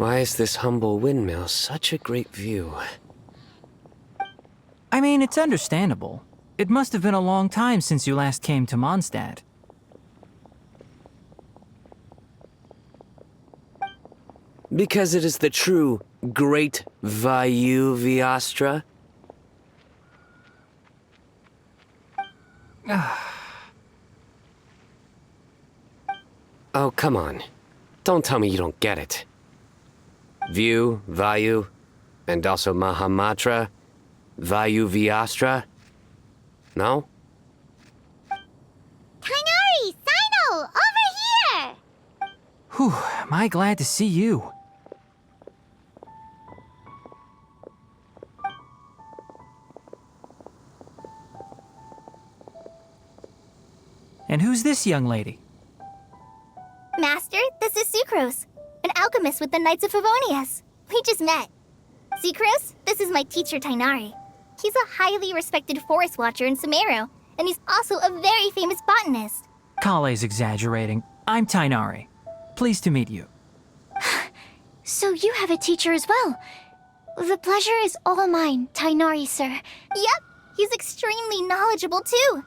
Why is this humble windmill such a great view? I mean, it's understandable. It must have been a long time since you last came to Mondstat. Because it is the true Great Vayu Viastra? Oh, come on. Don't tell me you don't get it. View, Vayu, and also Mahamatra, Vayu Viastra? No? Kainari! Cyno! Over here! Whew, am I glad to see you. And who's this young lady? Master, this is Sucrose, an alchemist with the Knights of Favonius. We just met. Sucrose, this is my teacher Tainari. He's a highly respected forest watcher in Sumeru, and he's also a very famous botanist. Kale's exaggerating. I'm Tainari. Pleased to meet you. So you have a teacher as well. The pleasure is all mine, Tainari, sir. Yep, he's extremely knowledgeable too.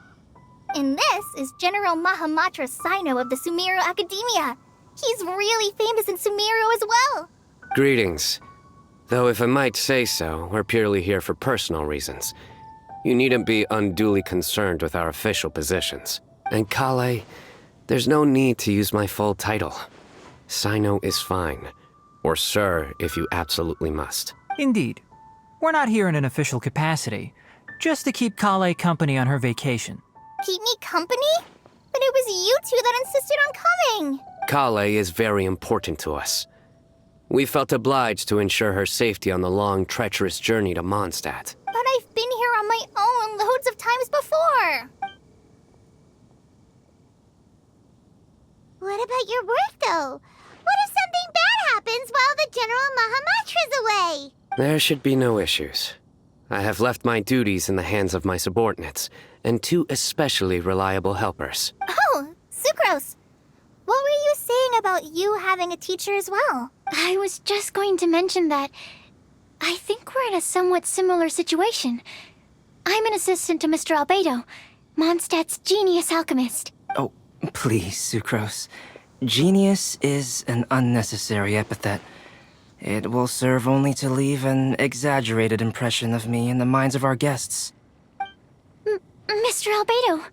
And this is General Mahamatra Cyno of the Sumeru Academia. He's really famous in Sumeru as well. Greetings. Though if I might say so, we're purely here for personal reasons. You needn't be unduly concerned with our official positions. And Kale, there's no need to use my full title. Cyno is fine. Or sir, if you absolutely must. Indeed. We're not here in an official capacity, just to keep Kale company on her vacation. Keep me company? But it was you two that insisted on coming. Kale is very important to us. We felt obliged to ensure her safety on the long, treacherous journey to Mondstat. But I've been here on my own loads of times before. What about your work, though? What if something bad happens while the General Mahamatra's away? There should be no issues. I have left my duties in the hands of my subordinates, and two especially reliable helpers. Oh, Sucrose. What were you saying about you having a teacher as well? I was just going to mention that I think we're in a somewhat similar situation. I'm an assistant to Mr. Albedo, Mondstat's genius alchemist. Oh, please, Sucrose. Genius is an unnecessary epithet. It will serve only to leave an exaggerated impression of me in the minds of our guests. Mr. Albedo,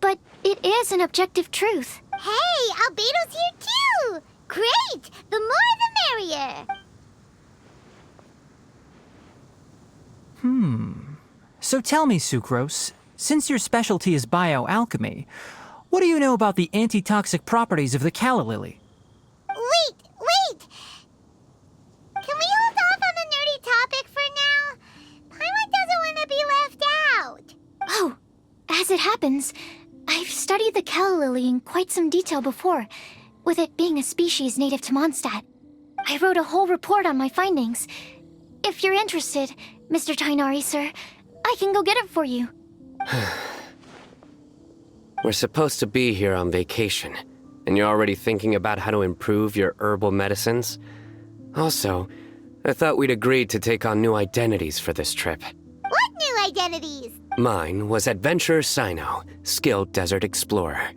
but it is an objective truth. Hey, Albedo's here too! Great! The more the merrier! So tell me, Sucrose, since your specialty is bioalchemy, what do you know about the antitoxic properties of the calla lily? Wait! Can we hold off on the nerdy topic for now? Paimon doesn't want to be left out. Oh, as it happens, I've studied the calla lily in quite some detail before, with it being a species native to Mondstadt. I wrote a whole report on my findings. If you're interested, Mr. Tainari, sir, I can go get it for you. We're supposed to be here on vacation, and you're already thinking about how to improve your herbal medicines? Also, I thought we'd agreed to take on new identities for this trip. What new identities? Mine was Adventurer Cyno, skilled desert explorer.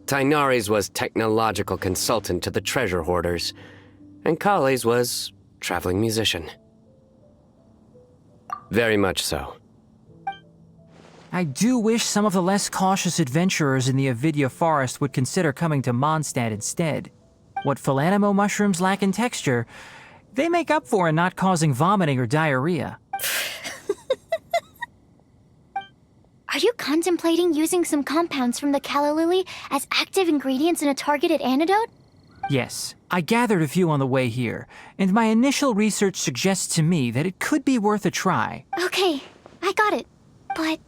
Tainari's was technological consultant to the treasure hoarders, and Kale's was traveling musician. Very much so. I do wish some of the less cautious adventurers in the Avidya forest would consider coming to Mondstadt instead. What Philanimo mushrooms lack in texture, they make up for in not causing vomiting or diarrhea. Are you contemplating using some compounds from the calla lily as active ingredients in a targeted antidote? Yes, I gathered a few on the way here, and my initial research suggests to me that it could be worth a try. Okay, I got it. But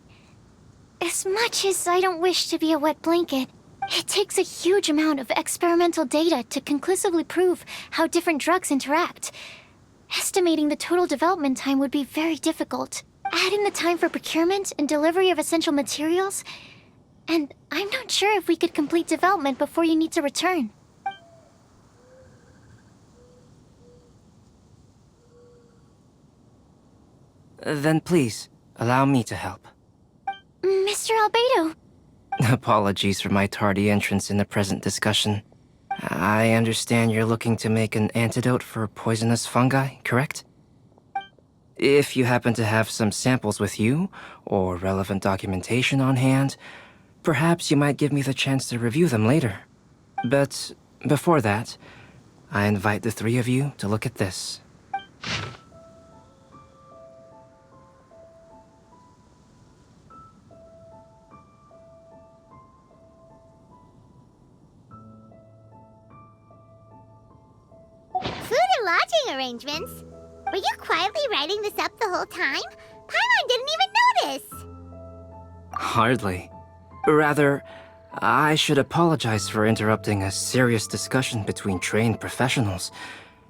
as much as I don't wish to be a wet blanket, it takes a huge amount of experimental data to conclusively prove how different drugs interact. Estimating the total development time would be very difficult. Add in the time for procurement and delivery of essential materials, and I'm not sure if we could complete development before you need to return. Then please, allow me to help. Mr. Albedo. Apologies for my tardy entrance in the present discussion. I understand you're looking to make an antidote for poisonous fungi, correct? If you happen to have some samples with you, or relevant documentation on hand, perhaps you might give me the chance to review them later. But before that, I invite the three of you to look at this. Food and lodging arrangements? Were you quietly writing this up the whole time? Paimon didn't even notice! Hardly. Rather, I should apologize for interrupting a serious discussion between trained professionals,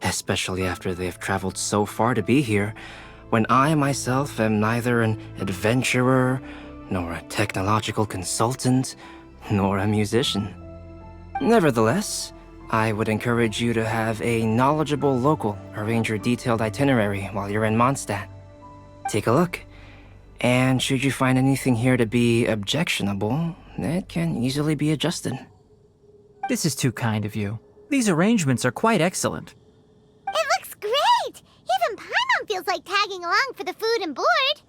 especially after they've traveled so far to be here, when I myself am neither an adventurer, nor a technological consultant, nor a musician. Nevertheless, I would encourage you to have a knowledgeable local arrange your detailed itinerary while you're in Mondstadt. Take a look, and should you find anything here to be objectionable, it can easily be adjusted. This is too kind of you. These arrangements are quite excellent. It looks great! Even Paimon feels like tagging along for the food and board.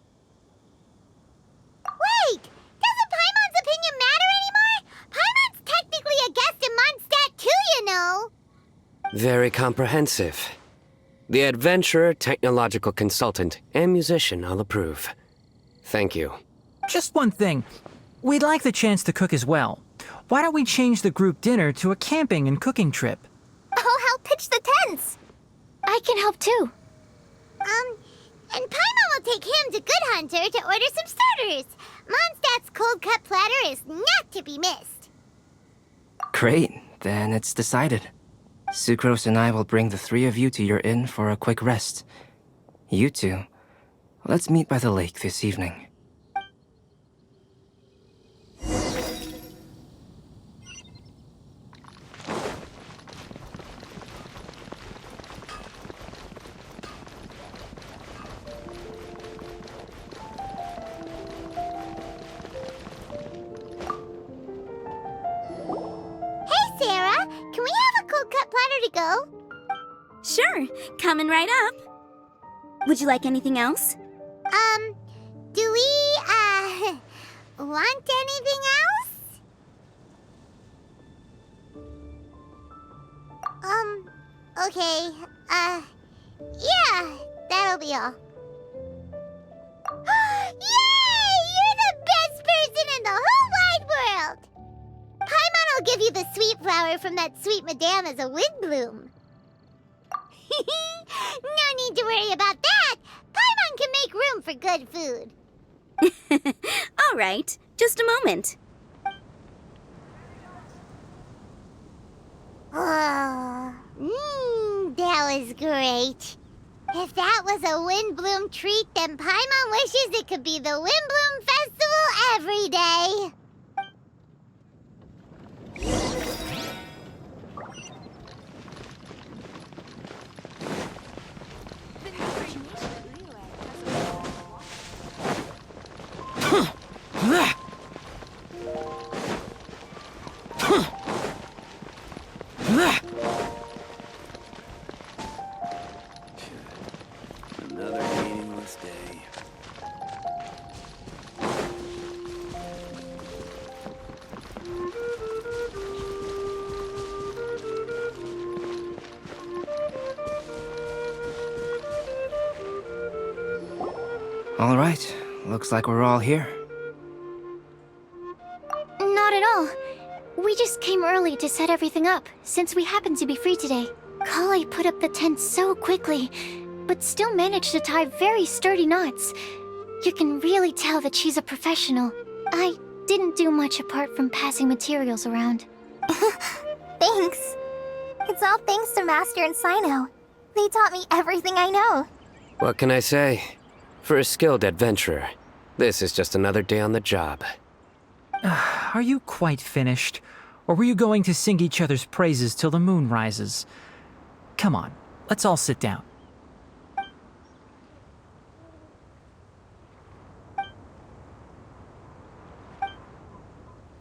Wait! Doesn't Paimon's opinion matter anymore? Paimon's technically a guest in Mondstat too, you know! Very comprehensive. The adventurer, technological consultant, and musician all approve. Thank you. Just one thing. We'd like the chance to cook as well. Why don't we change the group dinner to a camping and cooking trip? I'll help pitch the tents! I can help too. And Paimon will take him to Good Hunter to order some starters. Mondstadt's cold cut platter is not to be missed. Great, then it's decided. Sucrose and I will bring the three of you to your inn for a quick rest. You two, let's meet by the lake this evening. Hey, Sarah! Can we have a cold cut platter to go? Sure, coming right up. Would you like anything else? Do we, want anything else? Okay, yeah, that'll be all. Yay! You're the best person in the whole wide world! Paimon will give you the sweet flower from that sweet madame as a windblume. No need to worry about that! Paimon can make room for good food. All right, just a moment. Oh, that was great. If that was a windblume treat, then Paimon wishes it could be the Windblume Festival every day. Another meaningless day. All right, looks like we're all here. Not at all. We just came early to set everything up, since we happen to be free today. Kale put up the tent so quickly, but still managed to tie very sturdy knots. You can really tell that she's a professional. I didn't do much apart from passing materials around. Thanks. It's all thanks to Master and Cyno. They taught me everything I know. What can I say? For a skilled adventurer, this is just another day on the job. Are you quite finished? Or were you going to sing each other's praises till the moon rises? Come on, let's all sit down.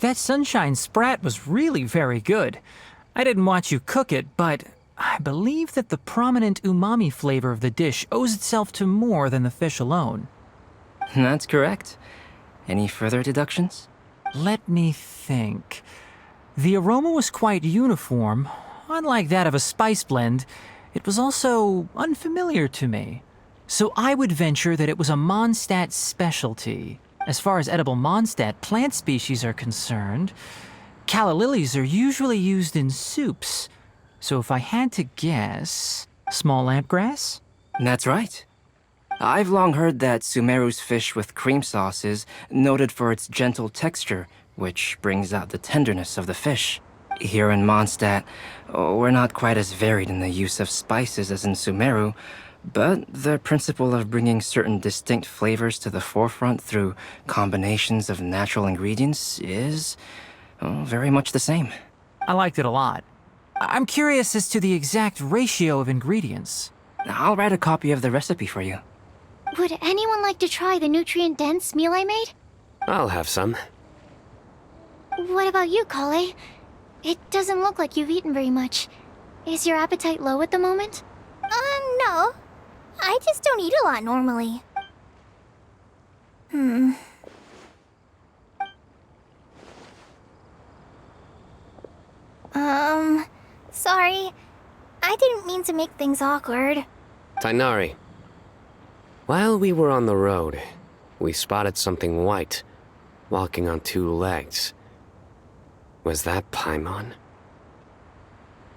That sunshine sprat was really very good. I didn't watch you cook it, but I believe that the prominent umami flavor of the dish owes itself to more than the fish alone. That's correct. Any further deductions? Let me think. The aroma was quite uniform. Unlike that of a spice blend, it was also unfamiliar to me. So I would venture that it was a mondstat specialty. As far as edible mondstat plant species are concerned, calla lilies are usually used in soups. So if I had to guess, small lampgrass? That's right. I've long heard that Sumeru's fish with cream sauce is noted for its gentle texture, which brings out the tenderness of the fish. Here in Mondstadt, we're not quite as varied in the use of spices as in Sumeru, but the principle of bringing certain distinct flavors to the forefront through combinations of natural ingredients is very much the same. I liked it a lot. I'm curious as to the exact ratio of ingredients. I'll write a copy of the recipe for you. Would anyone like to try the nutrient-dense meal I made? I'll have some. What about you, Kale? It doesn't look like you've eaten very much. Is your appetite low at the moment? No. I just don't eat a lot normally. Sorry. I didn't mean to make things awkward. Tainari. While we were on the road, we spotted something white, walking on two legs. Was that Paimon?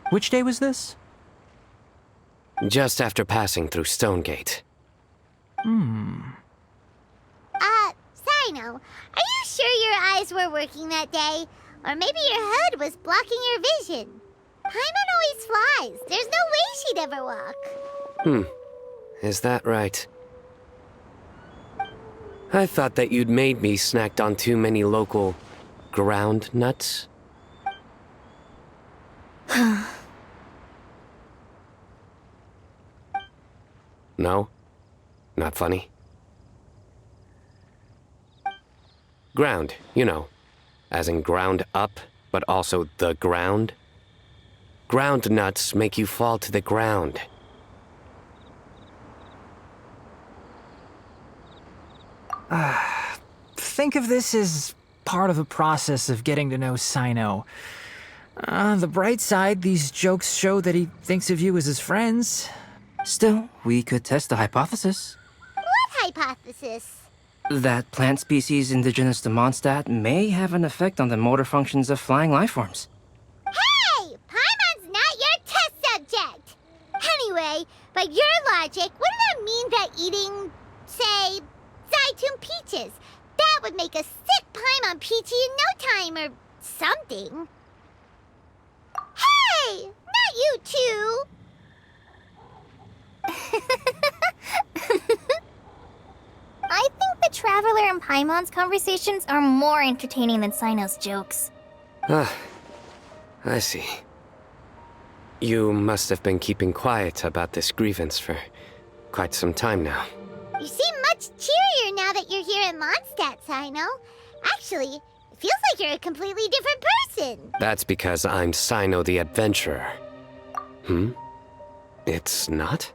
Which day was this? Just after passing through Stonegate. Cyno, are you sure your eyes were working that day? Or maybe your hood was blocking your vision? Paimon always flies. There's no way she'd ever walk. Is that right? I thought that you'd made me snacked on too many local ground nuts. No? Not funny? Ground, you know. As in ground up, but also the ground. Ground nuts make you fall to the ground. Think of this as part of the process of getting to know Cyno. On the bright side, these jokes show that he thinks of you as his friends. Still, we could test the hypothesis. What hypothesis? That plant species indigenous to Mondstadt may have an effect on the motor functions of flying lifeforms. Hey! Paimon's not your test subject! Anyway, by your logic, wouldn't that mean that eating, say, Zaitun peaches, that would make a sick Paimon peachy in no time or something? Hey! Not you too! I think the Traveler and Paimon's conversations are more entertaining than Cyno's jokes. I see. You must have been keeping quiet about this grievance for quite some time now. You seem much cheerier now that you're here in Mondstadt, Cyno. Actually, it feels like you're a completely different person. That's because I'm Cyno the Adventurer. It's not?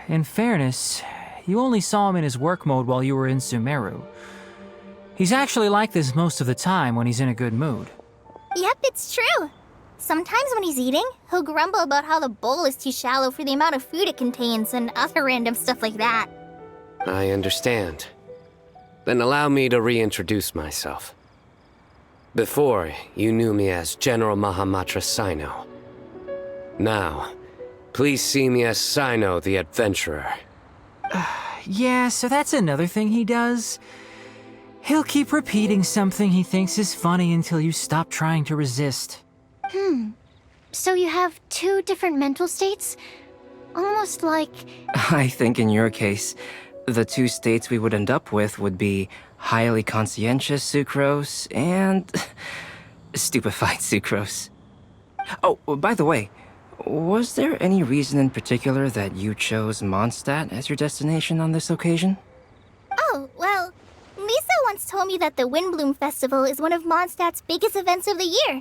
In fairness, you only saw him in his work mode while you were in Sumeru. He's actually like this most of the time when he's in a good mood. Yep, it's true. Sometimes when he's eating, he'll grumble about how the bowl is too shallow for the amount of food it contains and other random stuff like that. I understand. Then allow me to reintroduce myself. Before, you knew me as General Mahamatra Cyno. Now, please see me as Cyno the Adventurer. Yeah, so that's another thing he does. He'll keep repeating something he thinks is funny until you stop trying to resist. So you have two different mental states? Almost like... I think in your case, the two states we would end up with would be highly conscientious sucrose and stupefied sucrose. Oh, by the way, was there any reason in particular that you chose Mondstadt as your destination on this occasion? Oh, well, Lisa once told me that the Windblume Festival is one of Mondstat's biggest events of the year.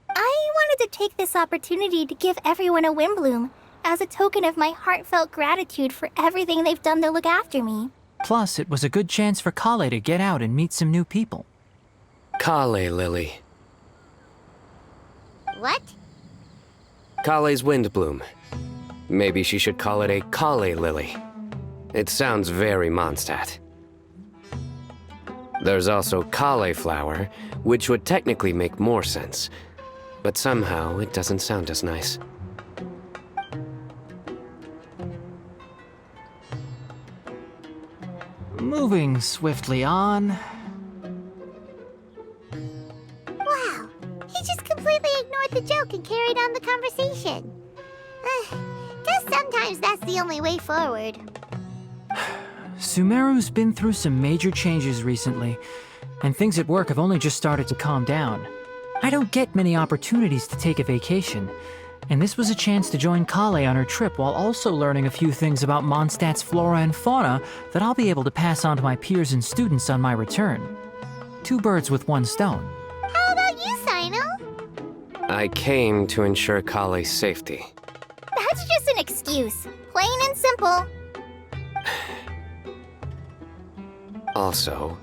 I wanted to take this opportunity to give everyone a Windblume, as a token of my heartfelt gratitude for everything they've done to look after me. Plus, it was a good chance for Kale to get out and meet some new people. Kale Lily. What? Kale's windblume. Maybe she should call it a Kale Lily. It sounds very Mondstat. There's also cauliflower, which would technically make more sense, but somehow it doesn't sound as nice. Moving swiftly on. Wow, he just completely ignored the joke and carried on the conversation. Guess sometimes that's the only way forward. Sumeru's been through some major changes recently, and things at work have only just started to calm down. I don't get many opportunities to take a vacation, and this was a chance to join Kale on her trip while also learning a few things about Mondstat's flora and fauna that I'll be able to pass on to my peers and students on my return. 2 birds with 1 stone. How about you, Cyno? I came to ensure Kale's safety. That's just an excuse. Plain and simple. Also,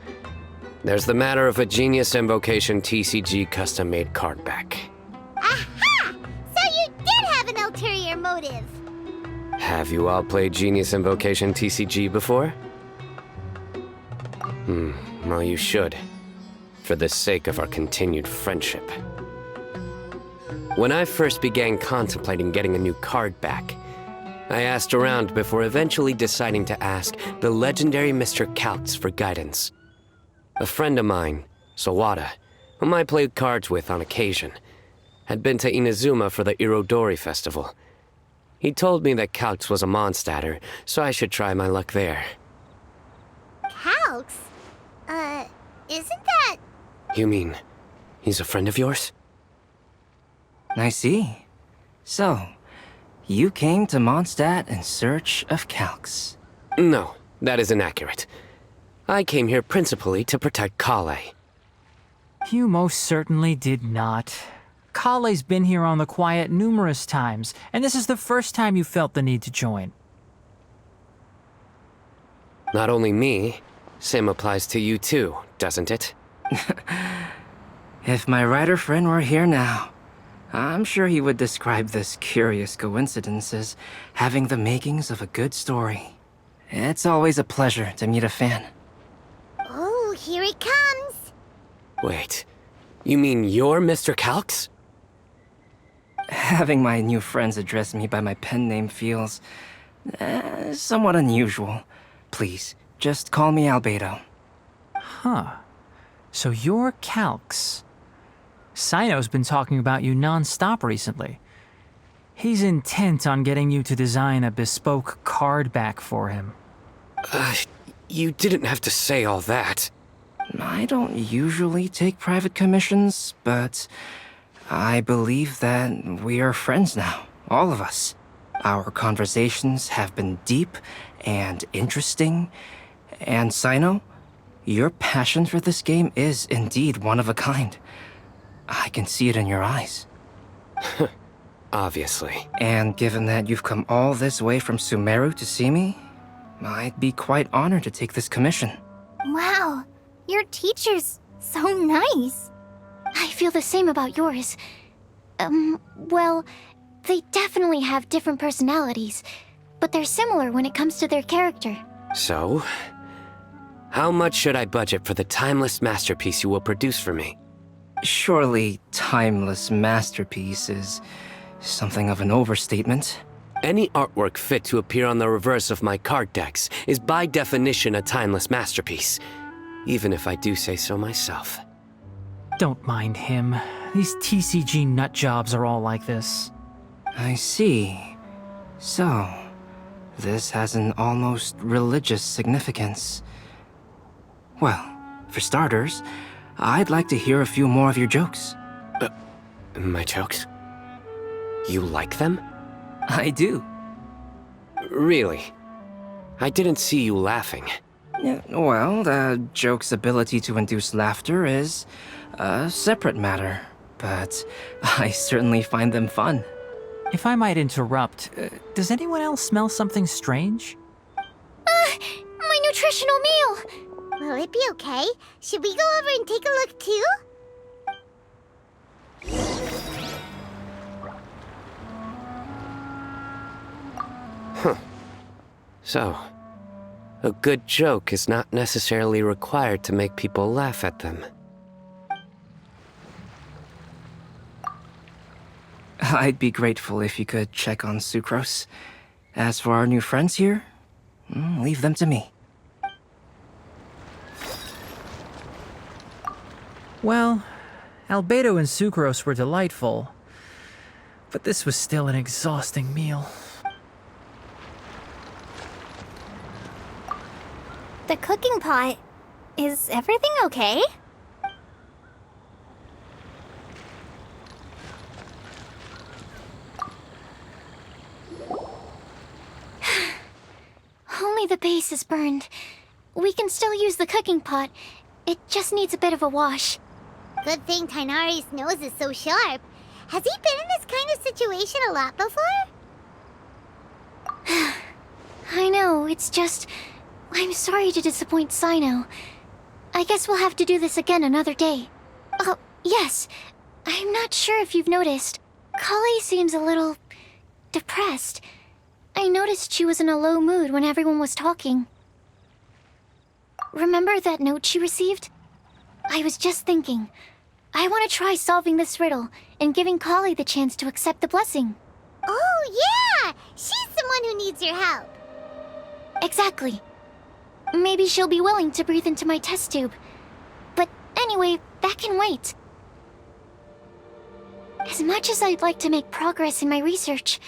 there's the matter of a Genius Invocation TCG custom-made card back. Aha! So you did have an ulterior motive. Have you all played Genius Invocation TCG before? Well, you should, for the sake of our continued friendship. When I first began contemplating getting a new card back, I asked around before eventually deciding to ask the legendary Mr. Kaltz for guidance. A friend of mine, Sawada, whom I played cards with on occasion, had been to Inazuma for the Irodori festival. He told me that Kaltz was a Mondstatter, so I should try my luck there. Calx? Isn't that... You mean, he's a friend of yours? I see. So, you came to Mondstat in search of Calx. No, that is inaccurate. I came here principally to protect Kale. You most certainly did not. Kale's been here on the quiet numerous times, and this is the first time you felt the need to join. Not only me, same applies to you too, doesn't it? If my writer friend were here now, I'm sure he would describe this curious coincidence as having the makings of a good story. It's always a pleasure to meet a fan. Oh, here he comes. Wait, you mean you're Mr. Kaltz? Having my new friends address me by my pen name feels somewhat unusual. Please, just call me Albedo. Huh. So you're Calx. Cyno's been talking about you non-stop recently. He's intent on getting you to design a bespoke card back for him. You didn't have to say all that. I don't usually take private commissions, but I believe that we are friends now, all of us. Our conversations have been deep and interesting, and Cyno, your passion for this game is indeed one of a kind. I can see it in your eyes. Obviously. And given that you've come all this way from Sumeru to see me, I'd be quite honored to take this commission. Wow, your teacher's so nice. I feel the same about yours. Well, they definitely have different personalities, but they're similar when it comes to their character. So, how much should I budget for the timeless masterpiece you will produce for me? Surely, timeless masterpiece is something of an overstatement. Any artwork fit to appear on the reverse of my card decks is by definition a timeless masterpiece, even if I do say so myself. Don't mind him. These TCG nut jobs are all like this. I see. So, this has an almost religious significance. Well, for starters, I'd like to hear a few more of your jokes. My jokes? You like them? I do. Really? I didn't see you laughing. Yeah, well, the joke's ability to induce laughter is a separate matter, but I certainly find them fun. If I might interrupt, does anyone else smell something strange? My nutritional meal! Will it be okay? Should we go over and take a look too? So, a good joke is not necessarily required to make people laugh at them. I'd be grateful if you could check on Sucrose. As for our new friends here, leave them to me. Well, Albedo and Sucrose were delightful, but this was still an exhausting meal. The cooking pot. Is everything okay? Only the base is burned. We can still use the cooking pot. It just needs a bit of a wash. Good thing Tainari's nose is so sharp. Has he been in this kind of situation a lot before? I know, it's just... I'm sorry to disappoint Cyno. I guess we'll have to do this again another day. Oh, yes. I'm not sure if you've noticed. Kali seems a little... depressed. I noticed she was in a low mood when everyone was talking. Remember that note she received? I was just thinking. I want to try solving this riddle and giving Kali the chance to accept the blessing. Oh, yeah! She's the one who needs your help. Exactly. Maybe she'll be willing to breathe into my test tube. But anyway, that can wait. As much as I'd like to make progress in my research,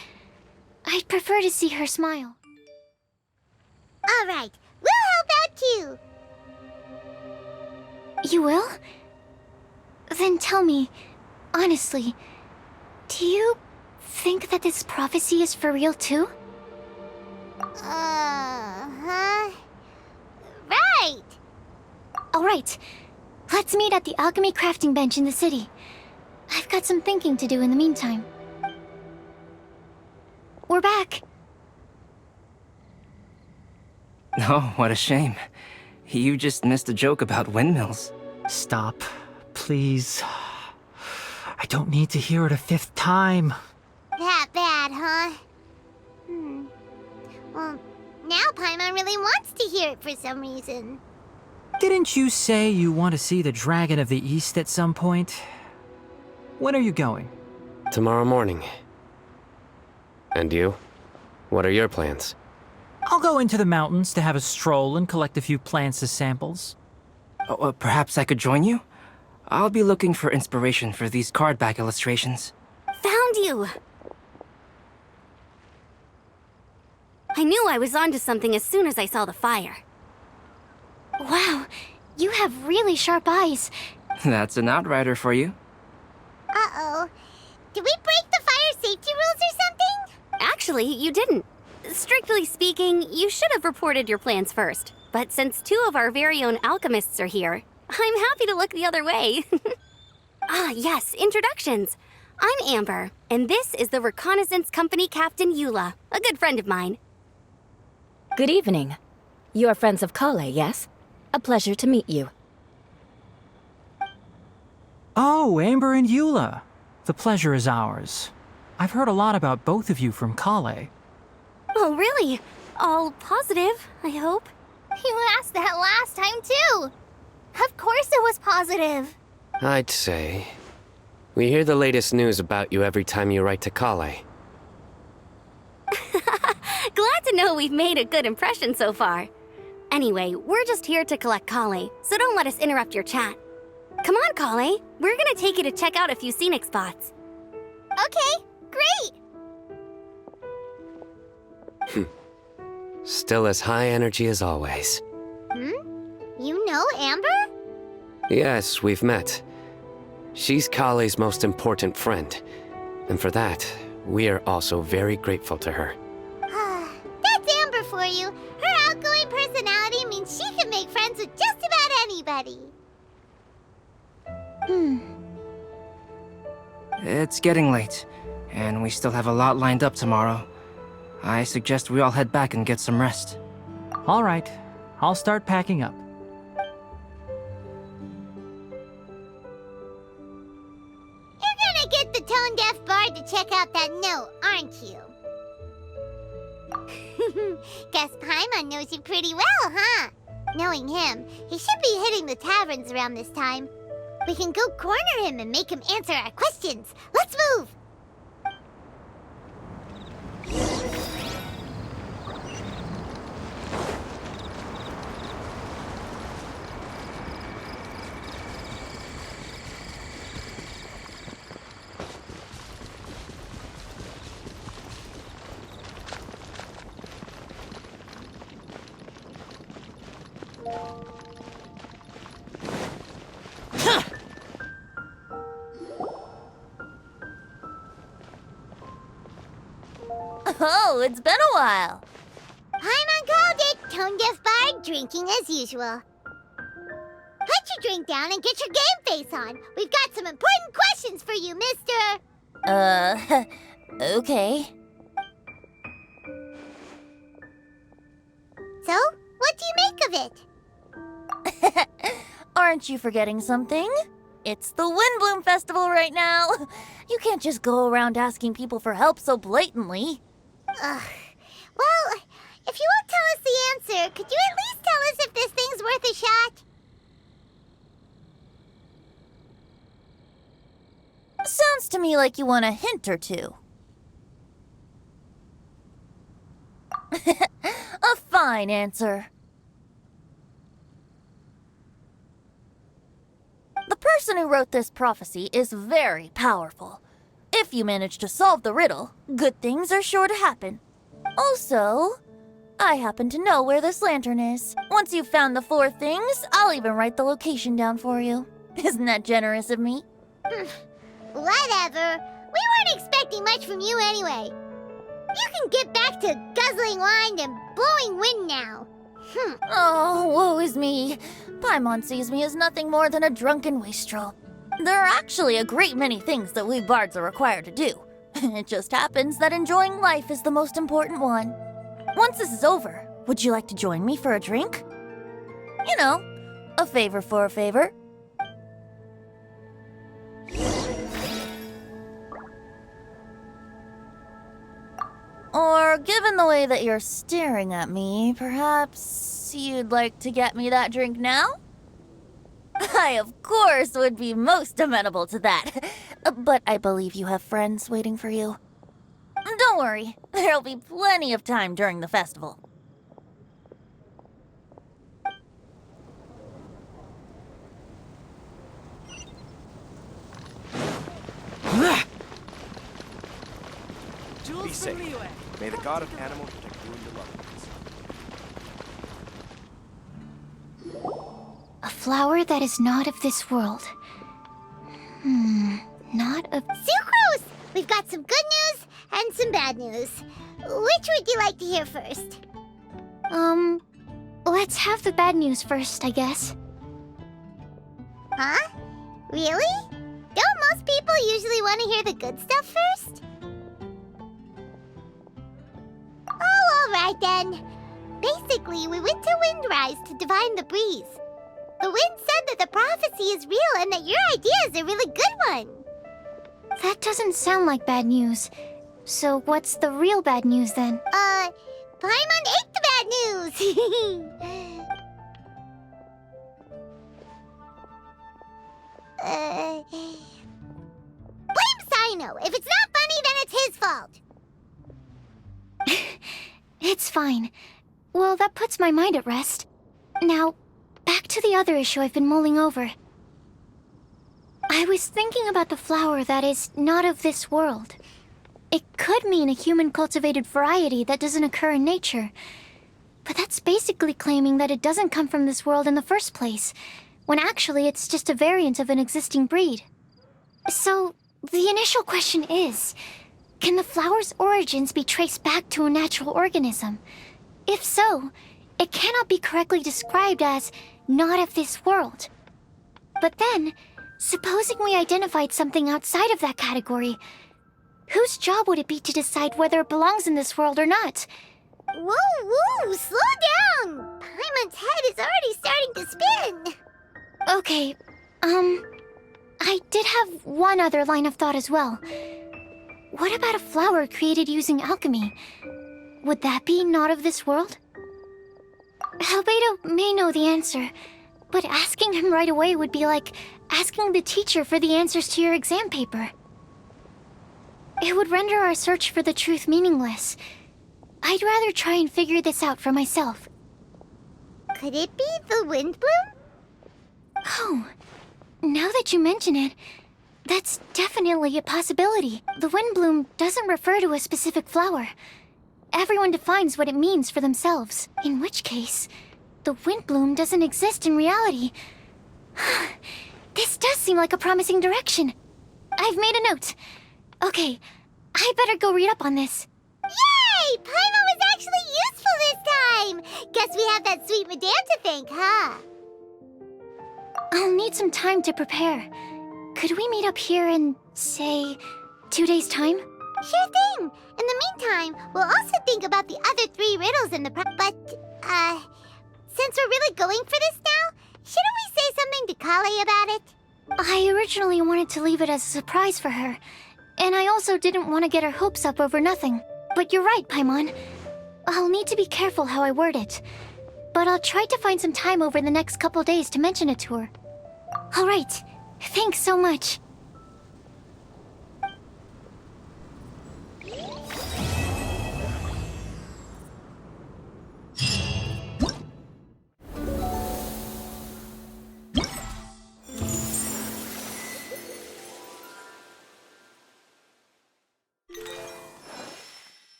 I'd prefer to see her smile. All right, we'll help out too. You will? Then tell me, honestly, do you think that this prophecy is for real too? Huh? Right! Alright, let's meet at the alchemy crafting bench in the city. I've got some thinking to do in the meantime. We're back. Oh, what a shame. You just missed a joke about windmills. Stop, please. I don't need to hear it a fifth time. That bad, huh? Well, now Paimon really wants to hear it for some reason. Didn't you say you want to see the Dragon of the East at some point? When are you going? Tomorrow morning. And you? What are your plans? I'll go into the mountains to have a stroll and collect a few plants as samples. Oh, perhaps I could join you? I'll be looking for inspiration for these card back illustrations. Found you! I knew I was onto something as soon as I saw the fire. Wow, you have really sharp eyes. That's an outrider for you. Uh-oh. Did we break the fire safety rules or something? Actually, you didn't. Strictly speaking, you should have reported your plans first. But since two of our very own alchemists are here, I'm happy to look the other way. Ah, yes, introductions. I'm Amber, and this is the Reconnaissance Company Captain Eula, a good friend of mine. Good evening. You are friends of Kale, yes? A pleasure to meet you. Oh, Amber and Eula. The pleasure is ours. I've heard a lot about both of you from Kale. Oh, really? All positive, I hope. You asked that last time too. Of course it was positive. I'd say. We hear the latest news about you every time you write to Kale. Glad to know we've made a good impression so far. Anyway, we're just here to collect Kale, so don't let us interrupt your chat. Come on, Kale. We're gonna take you to check out a few scenic spots. Okay, great. Still as high energy as always. You know Amber? Yes, we've met. She's Kale's most important friend. And for that, we are also very grateful to her. That's Amber for you. Her outgoing personality means she can make friends with just about anybody. It's getting late, and we still have a lot lined up tomorrow. I suggest we all head back and get some rest. All right, I'll start packing up. You're gonna get the tone-deaf bard to check out that note, aren't you? Guess Paimon knows you pretty well, huh? Knowing him, he should be hitting the taverns around this time. We can go corner him and make him answer our questions. Let's move! Oh, it's been a while. Paimon called it. Tone-deaf bard drinking as usual. Put your drink down and get your game face on. We've got some important questions for you, mister. Okay. So, what do you make of it? Aren't you forgetting something? It's the Windblume Festival right now. You can't just go around asking people for help so blatantly. Ugh. Well, if you won't tell us the answer, could you at least tell us if this thing's worth a shot? Sounds to me like you want a hint or two. A fine answer. The person who wrote this prophecy is very powerful. If you manage to solve the riddle, good things are sure to happen. Also, I happen to know where this lantern is. Once you've found the 4 things, I'll even write the location down for you. Isn't that generous of me? Whatever. We weren't expecting much from you anyway. You can get back to guzzling wine and blowing wind now. Oh, woe is me. Paimon sees me as nothing more than a drunken wastrel. There are actually a great many things that we bards are required to do. It just happens that enjoying life is the most important one. Once this is over, would you like to join me for a drink? You know, a favor for a favor. Or, given the way that you're staring at me, perhaps you'd like to get me that drink now? I, of course, would be most amenable to that. But I believe you have friends waiting for you. Don't worry, there'll be plenty of time during the festival. Be safe. May the god of animal protect you and your loved ones. A flower that is not of this world. Not of... Sucrose! We've got some good news and some bad news. Which would you like to hear first? Let's have the bad news first, I guess. Huh? Really? Don't most people usually want to hear the good stuff first? Oh, alright then. Basically, we went to Windrise to divine the breeze. The wind said that the prophecy is real and that your idea is a really good one. That doesn't sound like bad news. So what's the real bad news then? Paimon ate the bad news! Blame Cyno! If it's not funny, then it's his fault! It's fine. Well, that puts my mind at rest. Now, back to the other issue I've been mulling over. I was thinking about the flower that is not of this world. It could mean a human-cultivated variety that doesn't occur in nature. But that's basically claiming that it doesn't come from this world in the first place, when actually it's just a variant of an existing breed. So, the initial question is, can the flower's origins be traced back to a natural organism? If so, it cannot be correctly described as not of this world. But then, supposing we identified something outside of that category, whose job would it be to decide whether it belongs in this world or not? Whoa, slow down! Paimon's head is already starting to spin! Okay, I did have one other line of thought as well. What about a flower created using alchemy? Would that be not of this world? Albedo may know the answer, but asking him right away would be like asking the teacher for the answers to your exam paper. It would render our search for the truth meaningless. I'd rather try and figure this out for myself. Could it be the windblume? Oh, now that you mention it, that's definitely a possibility. The windblume doesn't refer to a specific flower. Everyone defines what it means for themselves. In which case, the windblume doesn't exist in reality. This does seem like a promising direction. I've made a note. Okay, I better go read up on this. Yay! Paimon was actually useful this time! Guess we have that sweet madame to thank, huh? I'll need some time to prepare. Could we meet up here in, say, 2 days' time? Sure thing! In the meantime, we'll also think about the other 3 riddles in the but, since we're really going for this now, shouldn't we say something to Kale about it? I originally wanted to leave it as a surprise for her, and I also didn't want to get her hopes up over nothing. But you're right, Paimon. I'll need to be careful how I word it. But I'll try to find some time over the next couple days to mention it to her. All right. Thanks so much.